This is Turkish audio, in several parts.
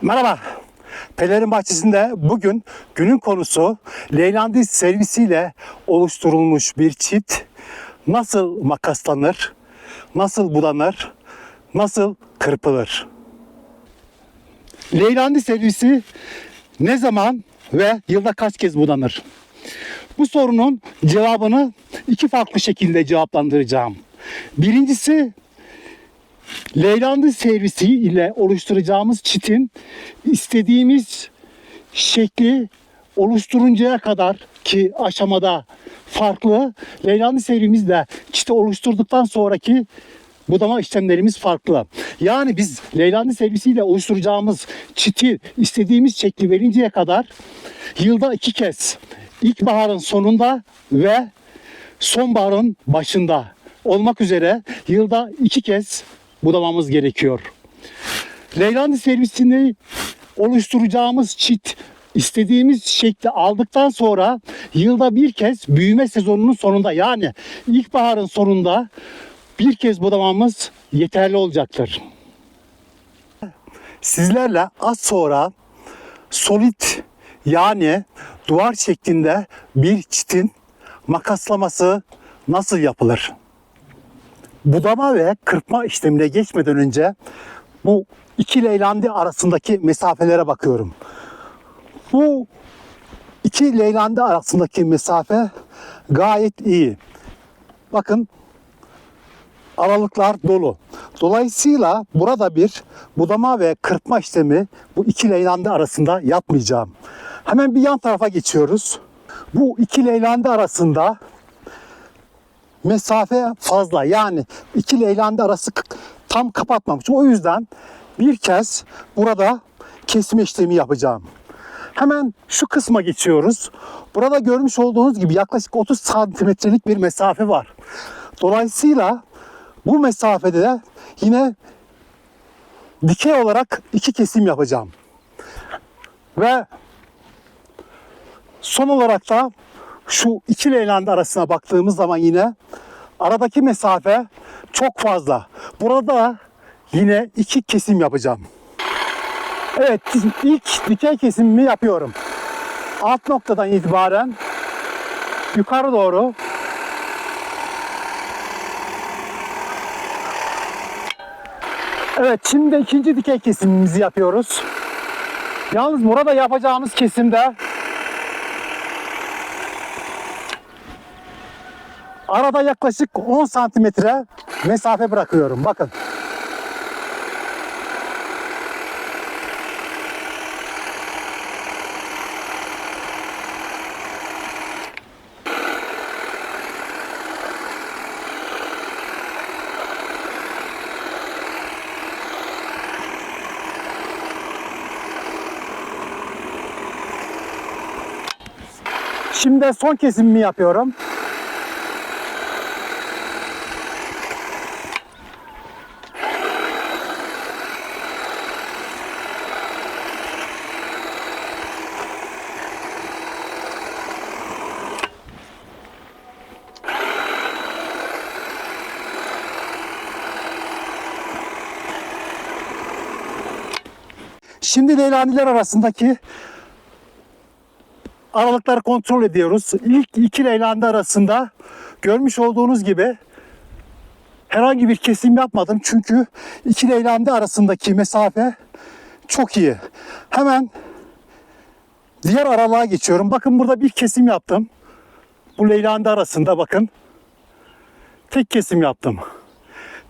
Merhaba. Pelerin Bahçesi'nde bugün günün konusu Leylandi servisiyle oluşturulmuş bir çit nasıl makaslanır, nasıl budanır, nasıl kırpılır? Leylandi servisi ne zaman ve yılda kaç kez budanır? Bu sorunun cevabını iki farklı şekilde cevaplandıracağım. Birincisi, Leylandi servisi ile oluşturacağımız çitin istediğimiz şekli oluşturuncaya kadar ki aşamada farklı. Leylandi serimizle çiti oluşturduktan sonraki budama işlemlerimiz farklı. Yani biz Leylandi servisiyle oluşturacağımız çiti istediğimiz şekli verinceye kadar yılda 2 kez, ilkbaharın sonunda ve sonbaharın başında olmak üzere yılda 2 kez budamamız gerekiyor. Leylandi servisini oluşturacağımız çit istediğimiz şekli aldıktan sonra yılda bir kez büyüme sezonunun sonunda, yani ilkbaharın sonunda bir kez budamamız yeterli olacaktır. Sizlerle az sonra solit, yani duvar şeklinde bir çitin makaslaması nasıl yapılır? Budama ve kırpma işlemine geçmeden önce bu iki leylandi arasındaki mesafelere bakıyorum. Bu iki leylandi arasındaki mesafe gayet iyi. Bakın, aralıklar dolu. Dolayısıyla burada bir budama ve kırpma işlemi bu iki leylandi arasında yapmayacağım. Hemen bir yan tarafa geçiyoruz. Bu iki leylandi arasında mesafe fazla, yani iki leylandi arası tam kapatmamış. O yüzden bir kez burada kesme işlemi yapacağım. Hemen şu kısma geçiyoruz. Burada görmüş olduğunuz gibi yaklaşık 30 santimetrelik bir mesafe var. Dolayısıyla bu mesafede de yine dikey olarak 2 kesim yapacağım. Ve son olarak da şu iki leylandi arasına baktığımız zaman yine aradaki mesafe çok fazla. Burada yine 2 kesim yapacağım. Evet, ilk dikey kesimimi yapıyorum. Alt noktadan itibaren yukarı doğru evet, şimdi de ikinci dikey kesimimizi yapıyoruz. Yalnız burada yapacağımız kesimde arada yaklaşık 10 santimetre mesafe bırakıyorum. Bakın. Şimdi son kesimimi yapıyorum. Şimdi leylandiler arasındaki aralıkları kontrol ediyoruz. İlk iki leylandi arasında görmüş olduğunuz gibi herhangi bir kesim yapmadım. Çünkü iki leylandi arasındaki mesafe çok iyi. Hemen diğer aralığa geçiyorum. Bakın, burada bir kesim yaptım. Bu leylandi arasında bakın. Tek kesim yaptım.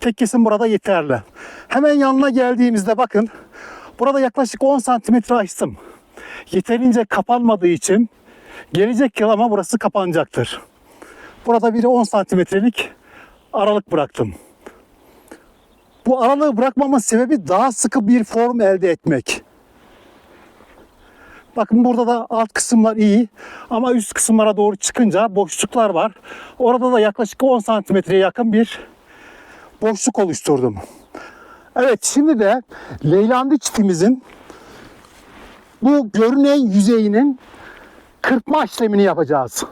Tek kesim burada yeterli. Hemen yanına geldiğimizde bakın. Burada yaklaşık 10 santimetre açtım. Yeterince kapanmadığı için gelecek yıl ama burası kapanacaktır. Burada bir 10 santimetrelik aralık bıraktım. Bu aralığı bırakmamın sebebi daha sıkı bir form elde etmek. Bakın, burada da alt kısımlar iyi ama üst kısımlara doğru çıkınca boşluklar var. Orada da yaklaşık 10 santimetreye yakın bir boşluk oluşturdum. Evet, şimdi de leylandi çitimizin bu görünen yüzeyinin kırpma işlemini yapacağız.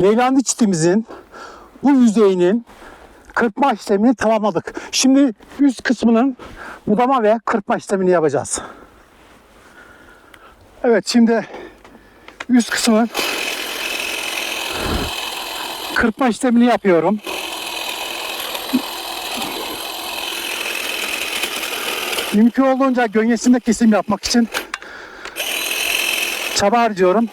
Leylandi çitimizin bu yüzeyinin kırpma işlemini tamamladık. Şimdi üst kısmının budama ve kırpma işlemini yapacağız. Evet, şimdi üst kısmın kırpma işlemini yapıyorum. Mümkün olduğunca gönyesinde kesim yapmak için çaba harcıyorum.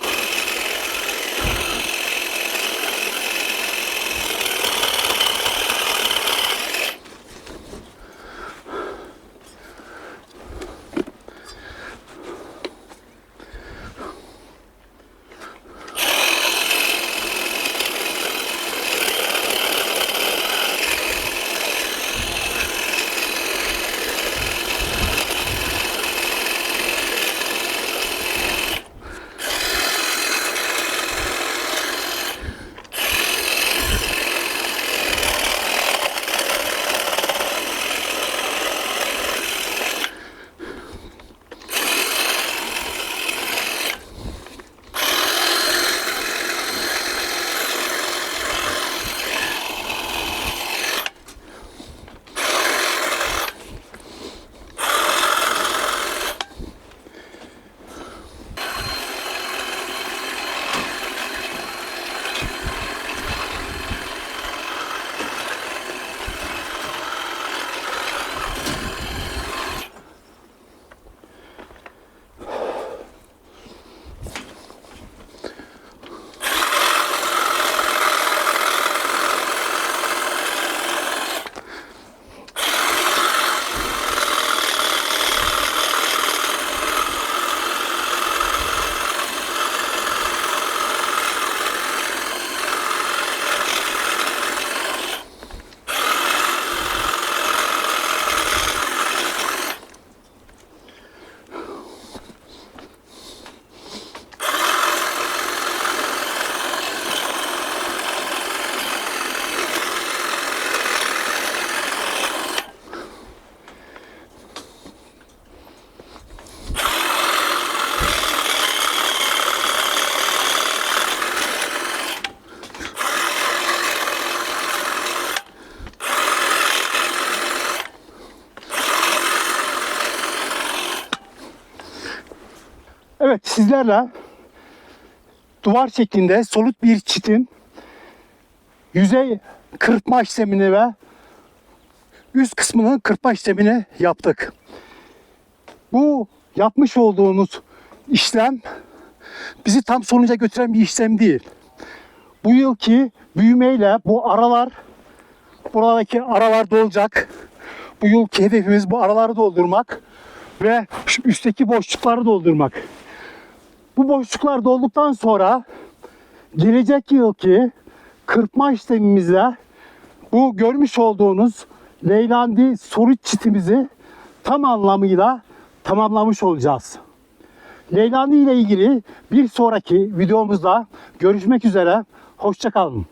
Evet, sizlerle duvar şeklinde solut bir çitin yüzey kırpma işlemini ve üst kısmının kırpma işlemini yaptık. Bu yapmış olduğumuz işlem bizi tam sonuca götüren bir işlem değil. Bu yılki büyümeyle bu aralar, buradaki aralar dolacak. Bu yılki hedefimiz bu araları doldurmak ve şu üstteki boşlukları doldurmak. Bu boşluklar dolduktan sonra gelecek yılki kırpma işlemimizle bu görmüş olduğunuz Leylandi solut çitimizi tam anlamıyla tamamlamış olacağız. Leylandi ile ilgili bir sonraki videomuzda görüşmek üzere. Hoşça kalın.